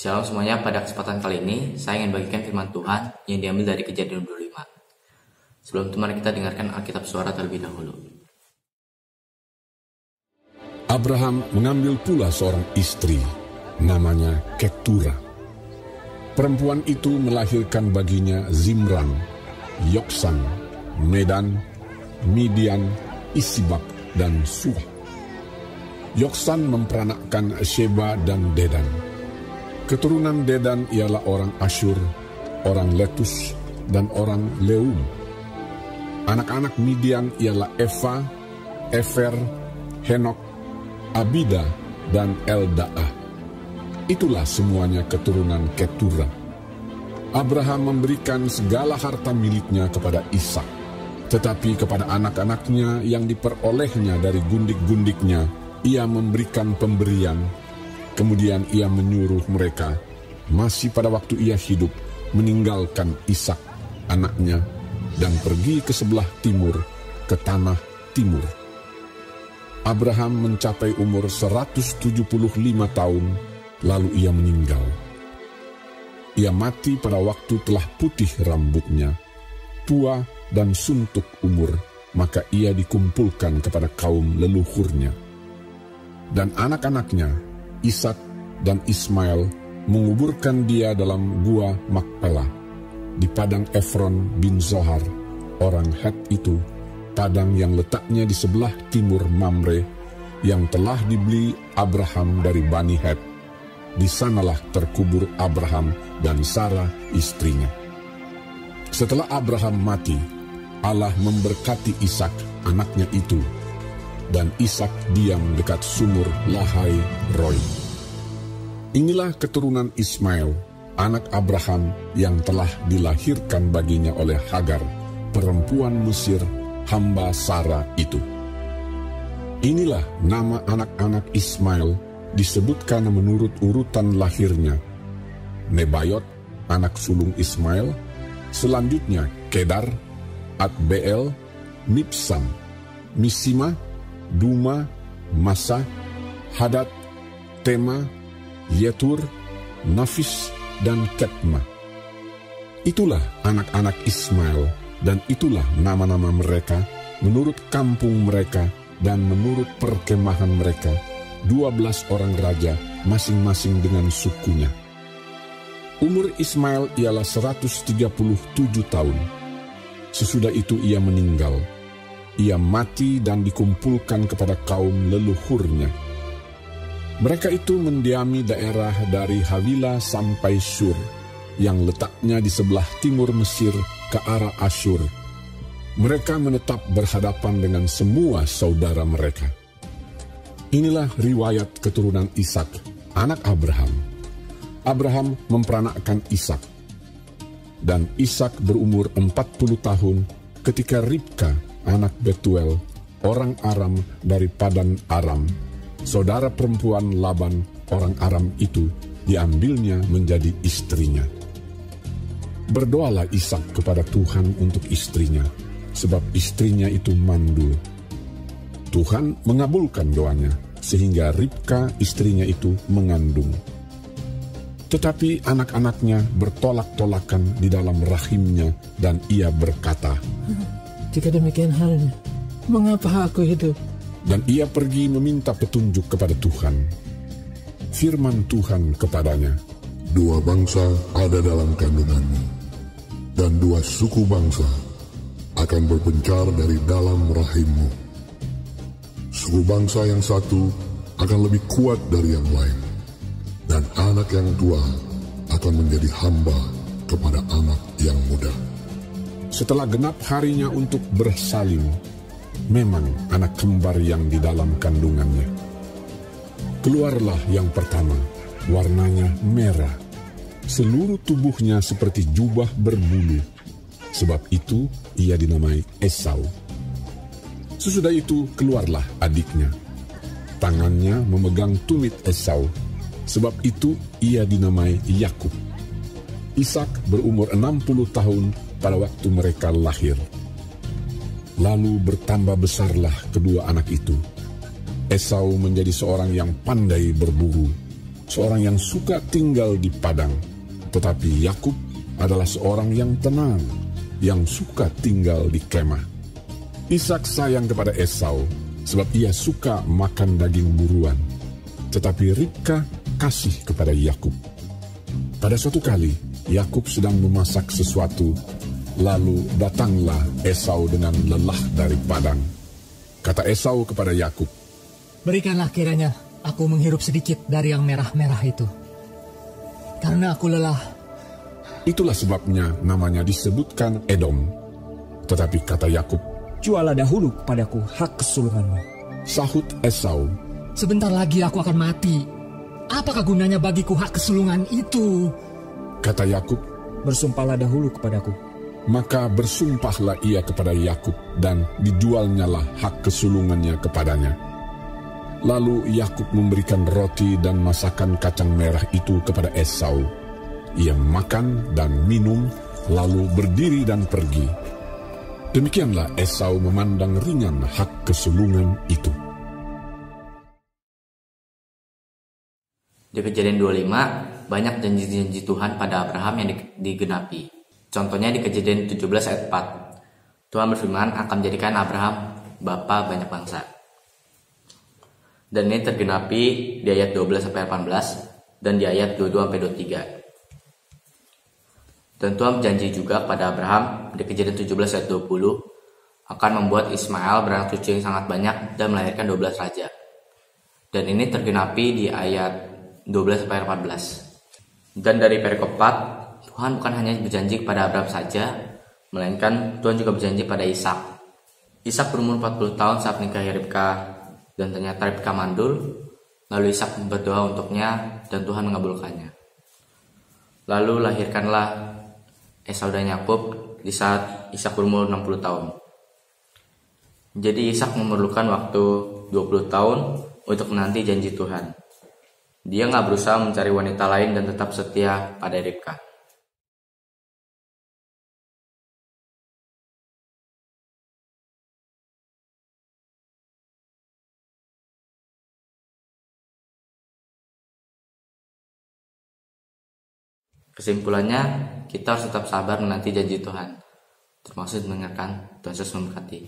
Shalom semuanya, pada kesempatan kali ini saya ingin bagikan firman Tuhan yang diambil dari Kejadian 25. Sebelum itu mari kita dengarkan Alkitab Suara terlebih dahulu. Abraham mengambil pula seorang istri, namanya Ketura. Perempuan itu melahirkan baginya Zimran, Yoksan, Medan, Midian, Isibak, dan Suah. Yoksan memperanakkan Sheba dan Dedan. Keturunan Dedan ialah orang Asyur, orang Letus, dan orang Leum. Anak-anak Midian ialah Eva, Efer, Henok, Abida, dan Eldaah. Itulah semuanya keturunan Ketura. Abraham memberikan segala harta miliknya kepada Ishak, tetapi kepada anak-anaknya yang diperolehnya dari gundik-gundiknya, ia memberikan pemberian. Kemudian ia menyuruh mereka, masih pada waktu ia hidup, meninggalkan Ishak, anaknya, dan pergi ke sebelah timur, ke tanah timur. Abraham mencapai umur 175 tahun, lalu ia meninggal. Ia mati pada waktu telah putih rambutnya, tua dan suntuk umur, maka ia dikumpulkan kepada kaum leluhurnya. Dan anak-anaknya, Ishak dan Ismail, menguburkan dia dalam gua Makpelah, di padang Efron bin Zohar, orang Het itu, padang yang letaknya di sebelah timur Mamre, yang telah dibeli Abraham dari Bani Het. Di sanalah terkubur Abraham dan Sarah istrinya. Setelah Abraham mati, Allah memberkati Ishak, anaknya itu, dan Ishak diam dekat sumur Lahai Roi. Inilah keturunan Ismail, anak Abraham yang telah dilahirkan baginya oleh Hagar, perempuan Mesir, hamba Sarah itu. Inilah nama anak-anak Ismail disebutkan menurut urutan lahirnya. Nebayot, anak sulung Ismail, selanjutnya Kedar, Adbeel, Mibsam, Misima, Duma, Masa, Hadad, Tema, Yetur, Nafis, dan Ketma. Itulah anak-anak Ismail, dan itulah nama-nama mereka menurut kampung mereka dan menurut perkemahan mereka, 12 orang raja masing-masing dengan sukunya. Umur Ismail ialah 137 tahun. Sesudah itu ia meninggal. Ia mati dan dikumpulkan kepada kaum leluhurnya. Mereka itu mendiami daerah dari Havila sampai Shur, yang letaknya di sebelah timur Mesir ke arah Asyur. Mereka menetap berhadapan dengan semua saudara mereka. Inilah riwayat keturunan Ishak, anak Abraham. Abraham memperanakkan Ishak. Dan Ishak berumur 40 tahun ketika Ribka, anak Betuel, orang Aram dari Padan Aram, saudara perempuan Laban, orang Aram itu, diambilnya menjadi istrinya. Berdoalah Ishak kepada Tuhan untuk istrinya, sebab istrinya itu mandul. Tuhan mengabulkan doanya, sehingga Ribka istrinya itu mengandung. Tetapi anak-anaknya bertolak-tolakan di dalam rahimnya, dan ia berkata, "Jika demikian halnya, mengapa aku hidup?" Dan ia pergi meminta petunjuk kepada Tuhan. Firman Tuhan kepadanya, "Dua bangsa ada dalam kandunganmu, dan dua suku bangsa akan berpencar dari dalam rahimmu. Suku bangsa yang satu akan lebih kuat dari yang lain, dan anak yang tua akan menjadi hamba kepada anak yang muda." Setelah genap harinya untuk bersalin, memang anak kembar yang di dalam kandungannya. Keluarlah yang pertama, warnanya merah, seluruh tubuhnya seperti jubah berbulu. Sebab itu ia dinamai Esau. Sesudah itu keluarlah adiknya. Tangannya memegang tumit Esau. Sebab itu ia dinamai Yakub. Ishak berumur 60 tahun pada waktu mereka lahir. Lalu bertambah besarlah kedua anak itu. Esau menjadi seorang yang pandai berburu, seorang yang suka tinggal di padang, tetapi Yakub adalah seorang yang tenang, yang suka tinggal di kemah. Ishak sayang kepada Esau, sebab ia suka makan daging buruan, tetapi Ribka kasih kepada Yakub. Pada suatu kali, Yakub sedang memasak sesuatu, lalu datanglah Esau dengan lelah dari padang. Kata Esau kepada Yakub, Berikanlah kiranya aku menghirup sedikit dari yang merah-merah itu, karena aku lelah. Itulah sebabnya namanya disebutkan Edom. Tetapi kata Yakub, Jualah dahulu kepadaku hak kesulunganmu. sahut Esau, Sebentar lagi aku akan mati. Apakah gunanya bagiku hak kesulungan itu? kata Yakub. Bersumpahlah dahulu kepadaku. Maka bersumpahlah ia kepada Yakub, dan dijualnyalah hak kesulungannya kepadanya. Lalu Yakub memberikan roti dan masakan kacang merah itu kepada Esau. Ia makan dan minum, lalu berdiri dan pergi. Demikianlah Esau memandang ringan hak kesulungan itu. Di Kejadian 25, banyak janji-janji Tuhan pada Abraham yang digenapi. Contohnya di Kejadian 17 ayat 4. Tuhan berfirman akan menjadikan Abraham bapa banyak bangsa. Dan ini tergenapi di ayat 12-18 dan di ayat 22-23. Dan Tuhan berjanji juga pada Abraham di Kejadian 17 ayat 20 akan membuat Ismail beranak cucu yang sangat banyak dan melahirkan 12 raja. Dan ini tergenapi di ayat 12-14. Dan dari perikop 4, Tuhan bukan hanya berjanji kepada Abraham saja, melainkan Tuhan juga berjanji pada Ishak. Ishak berumur 40 tahun saat menikahi Ribka, dan ternyata Ribka mandul. Lalu Ishak berdoa untuknya dan Tuhan mengabulkannya. Lalu lahirkanlah Esau dan Yakub di saat Ishak berumur 60 tahun. Jadi Ishak memerlukan waktu 20 tahun untuk menanti janji Tuhan. Dia nggak berusaha mencari wanita lain dan tetap setia pada Ribka. Kesimpulannya, kita harus tetap sabar menanti janji Tuhan, termasuk mendengarkan Tuhan Yesus memberkati.